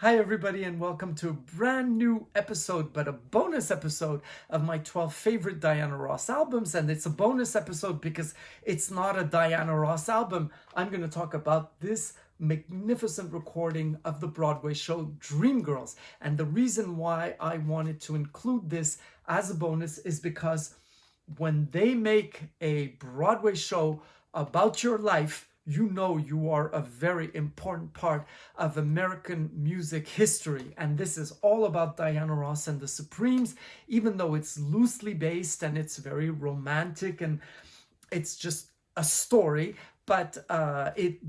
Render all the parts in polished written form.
Hi, everybody, and welcome to a brand new episode, but a bonus episode of my 12 favorite Diana Ross albums. And it's a bonus episode because it's not a Diana Ross album. I'm going to talk about this magnificent recording of the Broadway show Dreamgirls. And the reason why I wanted to include this as a bonus is because when they make a Broadway show about your life, you know you are a very important part of American music history. And this is all about Diana Ross and the Supremes, even though it's loosely based and it's very romantic and it's just a story, but it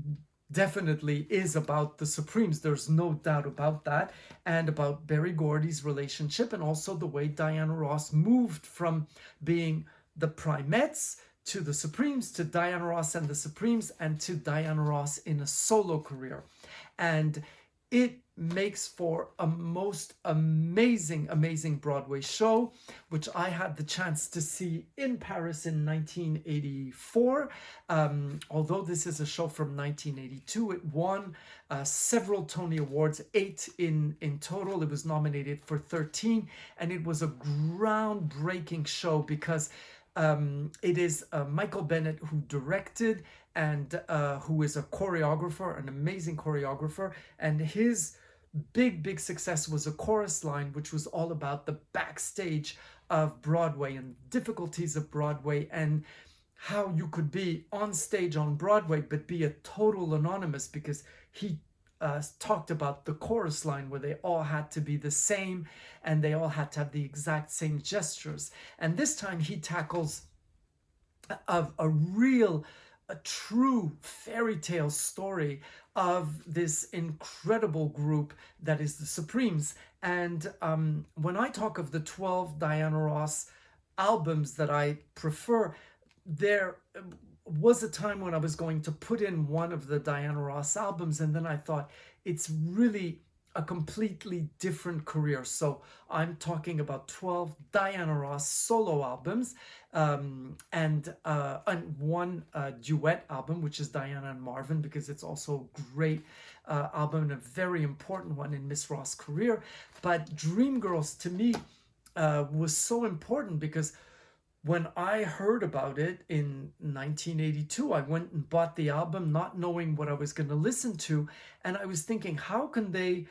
definitely is about the Supremes. There's no doubt about that. And about Berry Gordy's relationship, and also the way Diana Ross moved from being the Primettes to the Supremes, to Diana Ross and the Supremes, and to Diana Ross in a solo career. And it makes for a most amazing Broadway show, which I had the chance to see in Paris in 1984. Although this is a show from 1982, it won several Tony Awards, 8 in total. It was nominated for 13, and it was a groundbreaking show because it is Michael Bennett who directed and who is a choreographer, an amazing choreographer. And his big success was a chorus line, which was all about the backstage of Broadway and difficulties of Broadway and how you could be on stage on Broadway but be a total anonymous, because he talked about the chorus line where they all had to be the same and they all had to have the exact same gestures. And this time he tackles a true fairy tale story of this incredible group that is the Supremes. And when I talk of the 12 Diana Ross albums that I prefer, there was a time when I was going to put in one of the Diana Ross albums, and then I thought it's really a completely different career. So I'm talking about 12 Diana Ross solo albums, and one duet album, which is Diana and Marvin, because it's also a great album and a very important one in Miss Ross' career. But Dreamgirls to me was so important because when I heard about it in 1982, I went and bought the album not knowing what I was going to listen to. And I was thinking, how can they,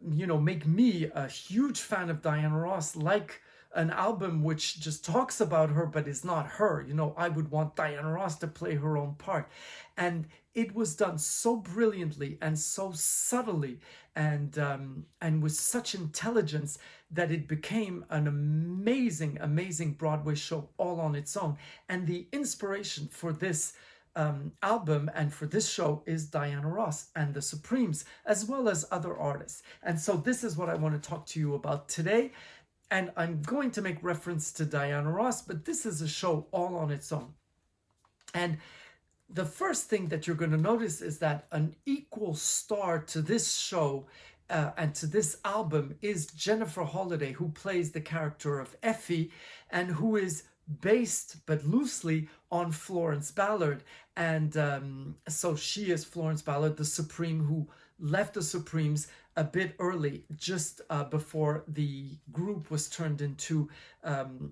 make me a huge fan of Diana Ross, like an album which just talks about her but is not her. I would want Diana Ross to play her own part. And it was done so brilliantly and so subtly and with such intelligence that it became an amazing Broadway show all on its own. And the inspiration for this album and for this show is Diana Ross and the Supremes, as well as other artists. And so this is what I want to talk to you about today. And I'm going to make reference to Diana Ross, but this is a show all on its own. And the first thing that you're going to notice is that an equal star to this show and to this album is Jennifer Holliday, who plays the character of Effie and who is based but loosely on Florence Ballard. And so she is Florence Ballard, the Supreme, who left the Supremes a bit early, just before the group was turned into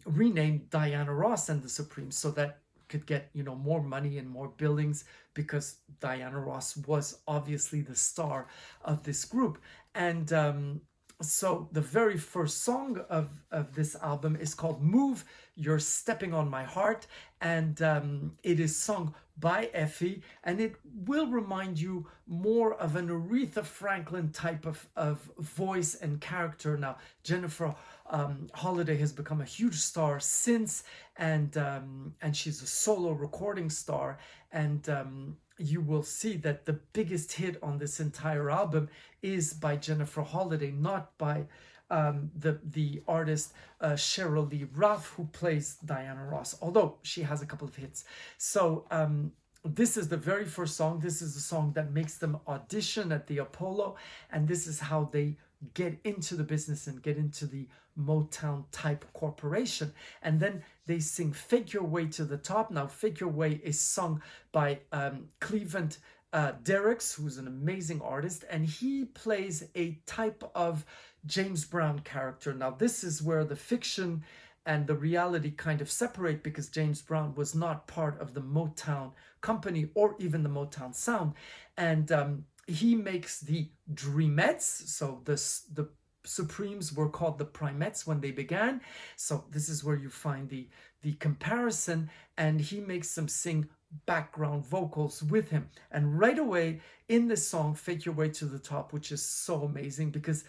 renamed Diana Ross and the Supremes, so that could get more money and more billings, because Diana Ross was obviously the star of this group. And so the very first song of this album is called Move, You're Stepping on My Heart, and it is sung by Effie, and it will remind you more of an Aretha Franklin type of voice and character. Now, Jennifer Holliday has become a huge star since, and she's a solo recording star, and you will see that the biggest hit on this entire album is by Jennifer Holliday, not by the artist Cheryl Lee Ralph, who plays Diana Ross, although she has a couple of hits. So this is the very first song. This is the song that makes them audition at the Apollo, and this is how they get into the business and get into the Motown type corporation. And then they sing Fake Your Way to the Top. Now, Fake Your Way is sung by Cleveland Derek's, who's an amazing artist, and he plays a type of James Brown character. Now, this is where the fiction and the reality kind of separate, because James Brown was not part of the Motown company or even the Motown sound. And he makes the Dreamettes. So the Supremes were called the Primettes when they began. So this is where you find the comparison, and he makes them sing background vocals with him. And right away in this song, Fake Your Way to the Top, which is so amazing because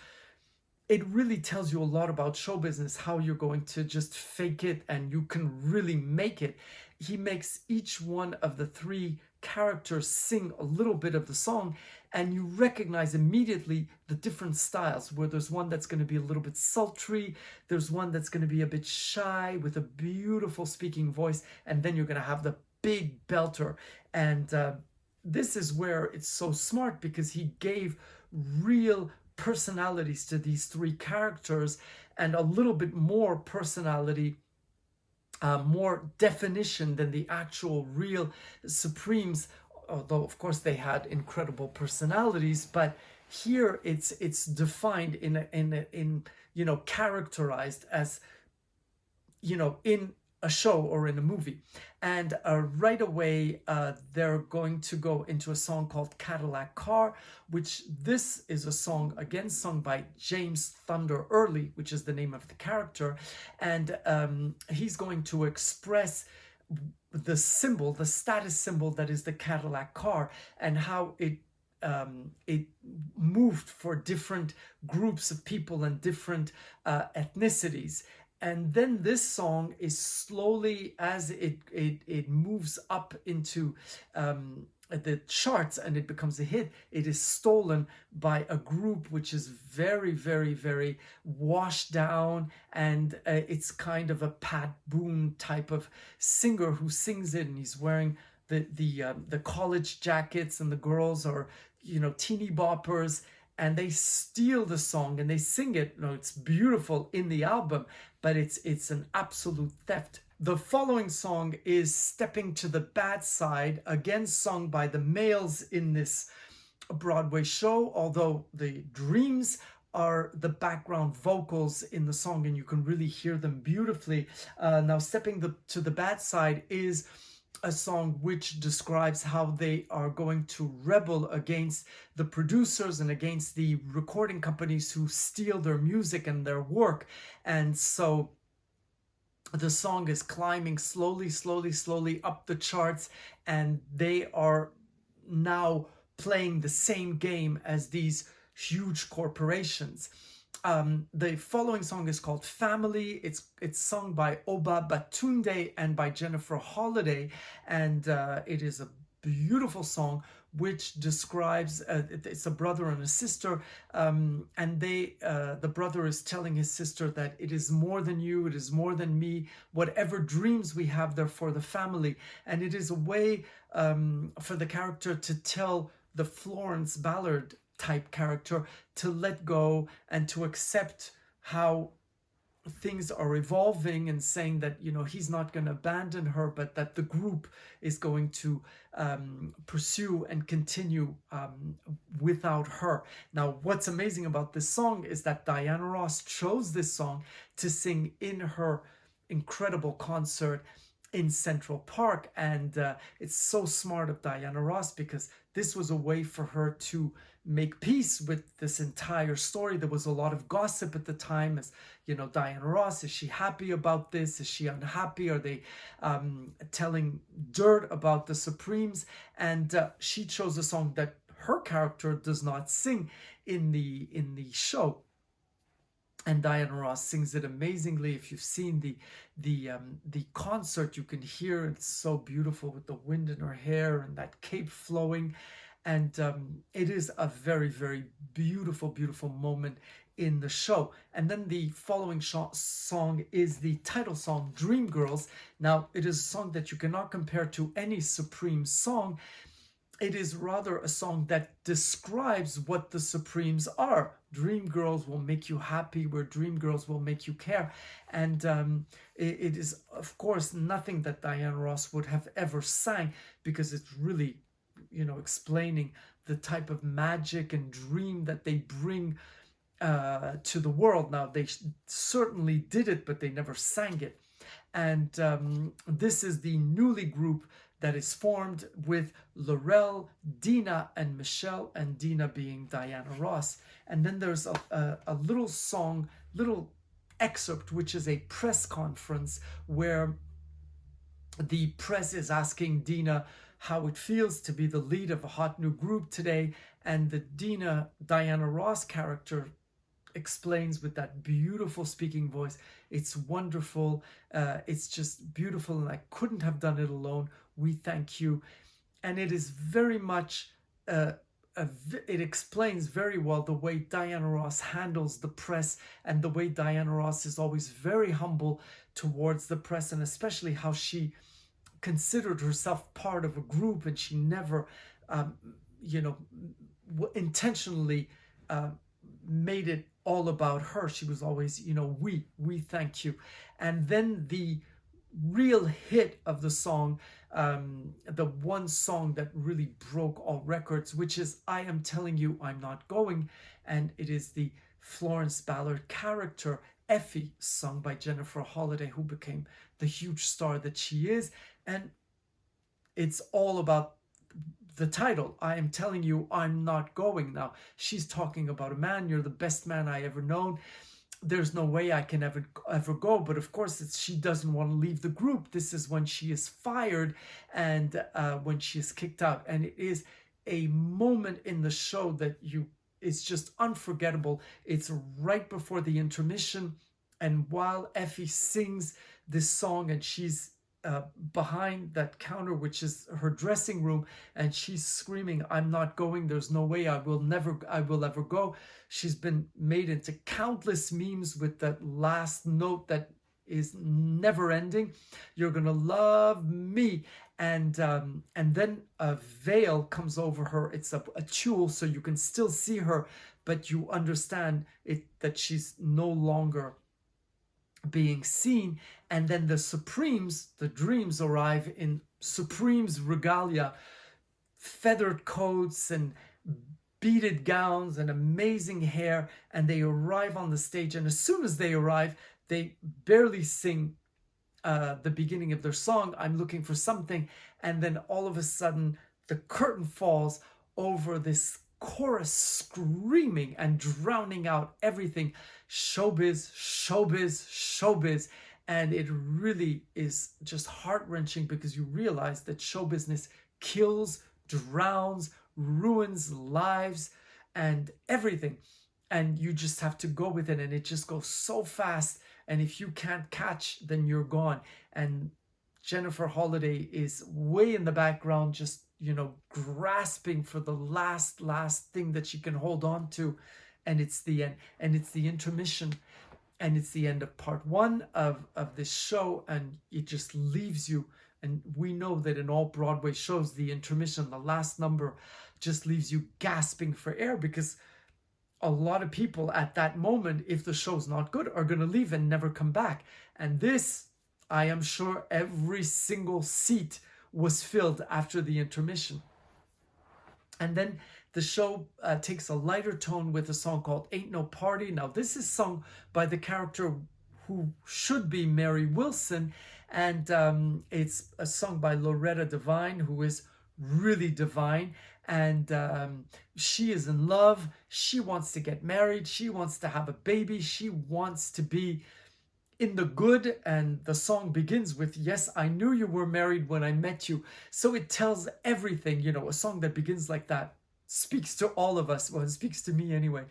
it really tells you a lot about show business, how you're going to just fake it and you can really make it. He makes each one of the three characters sing a little bit of the song, and you recognize immediately the different styles, where there's one that's going to be a little bit sultry, there's one that's going to be a bit shy with a beautiful speaking voice, and then you're going to have the big belter. And this is where it's so smart, because he gave real personalities to these three characters, and a little bit more personality, more definition than the actual real Supremes, although of course they had incredible personalities. But here it's defined in characterized as, in a show or in a movie. And right away they're going to go into a song called Cadillac Car, which this is a song again sung by James Thunder Early, which is the name of the character. And he's going to express the symbol, the status symbol that is the Cadillac car, and how it moved for different groups of people and different ethnicities. And then this song is slowly, as it moves up into the charts and it becomes a hit, it is stolen by a group which is very, very, very washed down, and it's kind of a Pat Boone type of singer who sings it, and he's wearing the college jackets, and the girls are teeny boppers, and they steal the song and they sing it. It's beautiful in the album, but it's an absolute theft. The following song is Stepping to the Bad Side, again sung by the males in this Broadway show, although the Dreams are the background vocals in the song and you can really hear them beautifully. Now, Stepping to the Bad Side is a song which describes how they are going to rebel against the producers and against the recording companies who steal their music and their work. And so the song is climbing slowly, slowly, slowly up the charts, and they are now playing the same game as these huge corporations. The following song is called Family. It's sung by Oba Batunde and by Jennifer Holliday, and it is a beautiful song which describes it's a brother and a sister, and the brother is telling his sister that it is more than you, it is more than me, whatever dreams we have, they're for the family. And it is a way for the character to tell the Florence Ballard type character to let go and to accept how things are evolving, and saying that he's not going to abandon her, but that the group is going to pursue and continue without her. Now, what's amazing about this song is that Diana Ross chose this song to sing in her incredible concert in Central Park, and it's so smart of Diana Ross, because this was a way for her to make peace with this entire story. There was a lot of gossip at the time, as Diana Ross, is she happy about this, is she unhappy, are they telling dirt about the Supremes? And she chose a song that her character does not sing in the show, and Diana Ross sings it amazingly. If you've seen the concert, you can hear it's so beautiful with the wind in her hair and that cape flowing. And it is a very, very beautiful, beautiful moment in the show. And then the following song is the title song, Dreamgirls. Now, it is a song that you cannot compare to any Supreme song. It is rather a song that describes what the Supremes are. Dreamgirls will make you happy, where Dreamgirls will make you care. And it is, of course, nothing that Diana Ross would have ever sang, because it's really explaining the type of magic and dream that they bring to the world. Now, they certainly did it, but they never sang it. And this is the newly group that is formed with Laurel, Dina, and Michelle, and Dina being Diana Ross. And then there's a little song, little excerpt, which is a press conference where the press is asking Dina how it feels to be the lead of a hot new group today. And the Diana Ross character explains with that beautiful speaking voice, it's wonderful, it's just beautiful, and I couldn't have done it alone. We thank you. And it is very much it explains very well the way Diana Ross handles the press, and the way Diana Ross is always very humble towards the press, and especially how she considered herself part of a group, and she never intentionally made it all about her. She was always, we thank you. And then the real hit of the song, the one song that really broke all records, which is I Am Telling You I'm Not Going. And it is the Florence Ballard character, Effie, sung by Jennifer Holliday, who became the huge star that she is. And it's all about the title, I Am Telling You I'm Not Going. Now, she's talking about a man, you're the best man I ever known. There's no way I can ever go. But of course, she doesn't want to leave the group. This is when she is fired and when she is kicked out. And it is a moment in the show that it's just unforgettable. It's right before the intermission. And while Effie sings this song, and she's behind that counter, which is her dressing room, and she's screaming, I'm not going, there's no way I will ever go. She's been made into countless memes with that last note that is never ending. You're gonna love me. And then a veil comes over her. It's a tulle, so you can still see her, but you understand that she's no longer being seen. And then the Supremes, the Dreams, arrive in Supremes regalia, feathered coats and beaded gowns and amazing hair, and they arrive on the stage. And as soon as they arrive, they barely sing the beginning of their song, I'm Looking for Something, and then all of a sudden the curtain falls over this chorus screaming and drowning out everything. Showbiz, showbiz, showbiz. And it really is just heart-wrenching, because you realize that show business kills, drowns, ruins lives and everything. And you just have to go with it, and it just goes so fast. And if you can't catch, then you're gone. And Jennifer Holliday is way in the background, just grasping for the last thing that she can hold on to. And it's the end, and it's the intermission, and it's the end of part one of this show, and it just leaves you. And we know that in all Broadway shows, the intermission, the last number, just leaves you gasping for air, because a lot of people at that moment, if the show's not good, are going to leave and never come back. And this, I am sure every single seat was filled after the intermission. And then the show takes a lighter tone with a song called Ain't No Party. Now, this is sung by the character who should be Mary Wilson, and it's a song by Loretta Devine, who is really divine. And she is in love. She wants to get married. She wants to have a baby. She wants to be in the good. And the song begins with, yes, I knew you were married when I met you. So it tells everything. A song that begins like that speaks to all of us. Well, it speaks to me anyway.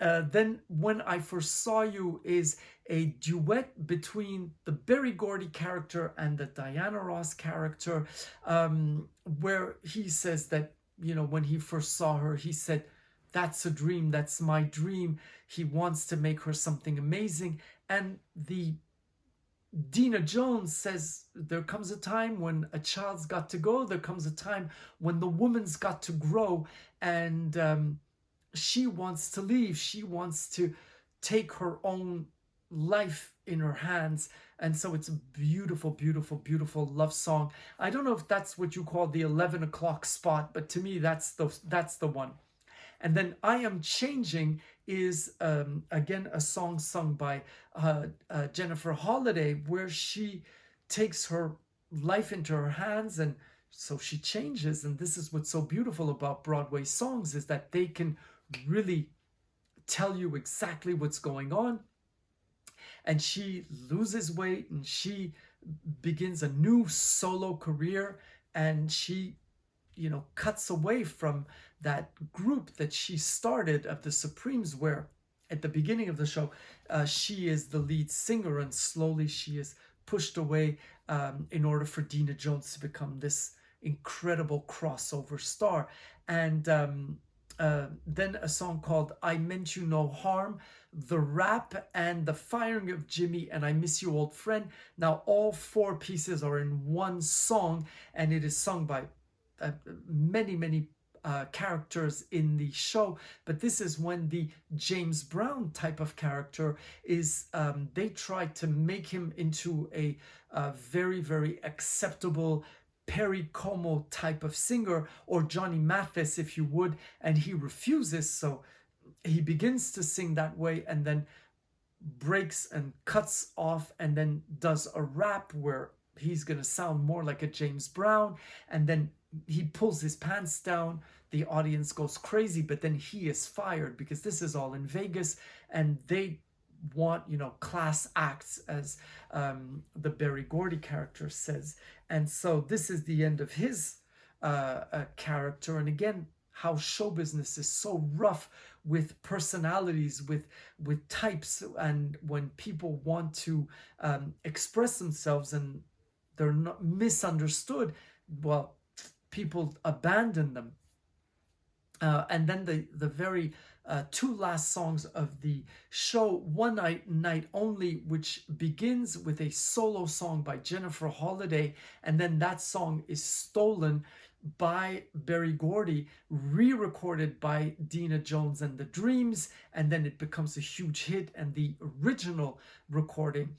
Then When I First Saw You is a duet between the Berry Gordy character and the Diana Ross character, where he says that, when he first saw her, he said, that's a dream, that's my dream. He wants to make her something amazing. And the Dina Jones says, there comes a time when a child's got to go. There comes a time when the woman's got to grow. And she wants to leave. She wants to take her own life in her hands. And so it's a beautiful, beautiful, beautiful love song. I don't know if that's what you call the 11 o'clock spot, but to me, that's the one. And then I Am Changing is, again, a song sung by Jennifer Holliday, where she takes her life into her hands, and so she changes. And this is what's so beautiful about Broadway songs, is that they can really tell you exactly what's going on. And she loses weight, and she begins a new solo career, and she cuts away from that group that she started of the Supremes, where at the beginning of the show, she is the lead singer, and slowly she is pushed away in order for Dina Jones to become this incredible crossover star. And then a song called I Meant You No Harm, the rap, and the firing of Jimmy, and I Miss You Old Friend. Now all four pieces are in one song, and it is sung by many characters in the show. But this is when the James Brown type of character is, they try to make him into a very, very acceptable Perry Como type of singer, or Johnny Mathis if you would, and he refuses. So he begins to sing that way, and then breaks and cuts off, and then does a rap where he's going to sound more like a James Brown, and then he pulls his pants down. The audience goes crazy, but then he is fired, because this is all in Vegas, and they want, class acts, as the Berry Gordy character says. And so this is the end of his character. And again, how show business is so rough with personalities, with types, and when people want to express themselves and they're not misunderstood, well, people abandon them. And then the very two last songs of the show, One Night Only, which begins with a solo song by Jennifer Holliday, and then that song is stolen by Berry Gordy, re-recorded by Dina Jones and the Dreams, and then it becomes a huge hit, and the original recording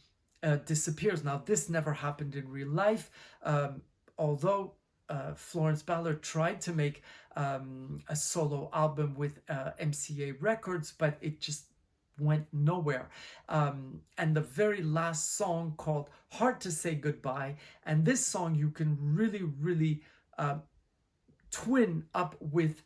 disappears. Now, this never happened in real life, although Florence Ballard tried to make a solo album with MCA Records, but it just went nowhere. And the very last song, called Hard to Say Goodbye, and this song you can really, really twin up with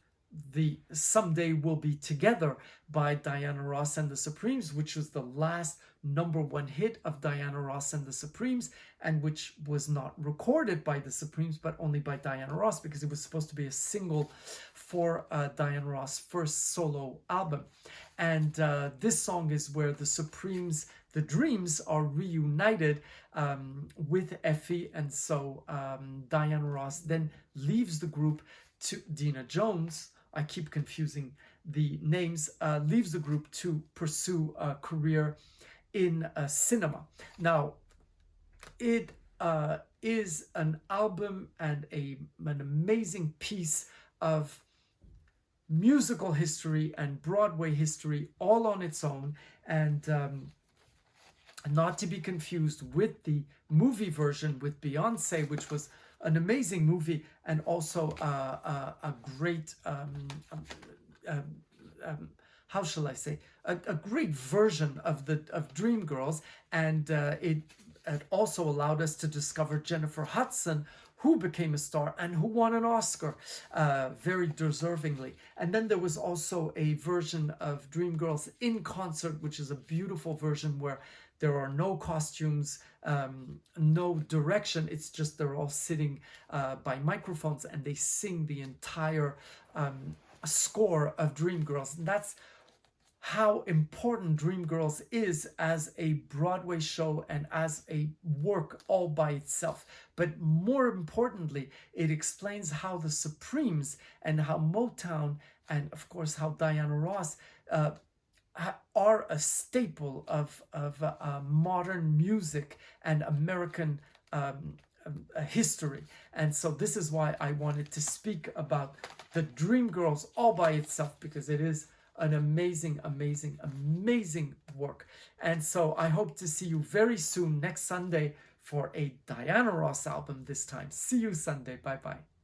the Someday We'll Be Together by Diana Ross and the Supremes, which was the last #1 hit of Diana Ross and the Supremes, and which was not recorded by the Supremes, but only by Diana Ross, because it was supposed to be a single for Diana Ross' first solo album. And this song is where the Supremes, the Dreams, are reunited with Effie. And so Diana Ross then leaves the group to Dina Jones. I keep confusing the names. Leaves the group to pursue a career in cinema. Now, it is an album and an amazing piece of musical history and Broadway history all on its own, and not to be confused with the movie version with Beyonce, which was an amazing movie, and also a great how shall I say, a great version of Dreamgirls, and it also allowed us to discover Jennifer Hudson, who became a star and who won an Oscar very deservingly. And then there was also a version of Dreamgirls in concert, which is a beautiful version where there are no costumes, no direction. It's just they're all sitting by microphones, and they sing the entire score of Dreamgirls. And that's how important Dreamgirls is as a Broadway show and as a work all by itself. But more importantly, it explains how the Supremes and how Motown, and of course how Diana Ross are a staple of modern music and American history. And so this is why I wanted to speak about the Dreamgirls all by itself, because it is an amazing, amazing, amazing work. And so I hope to see you very soon next Sunday for a Diana Ross album this time. See you Sunday. Bye bye.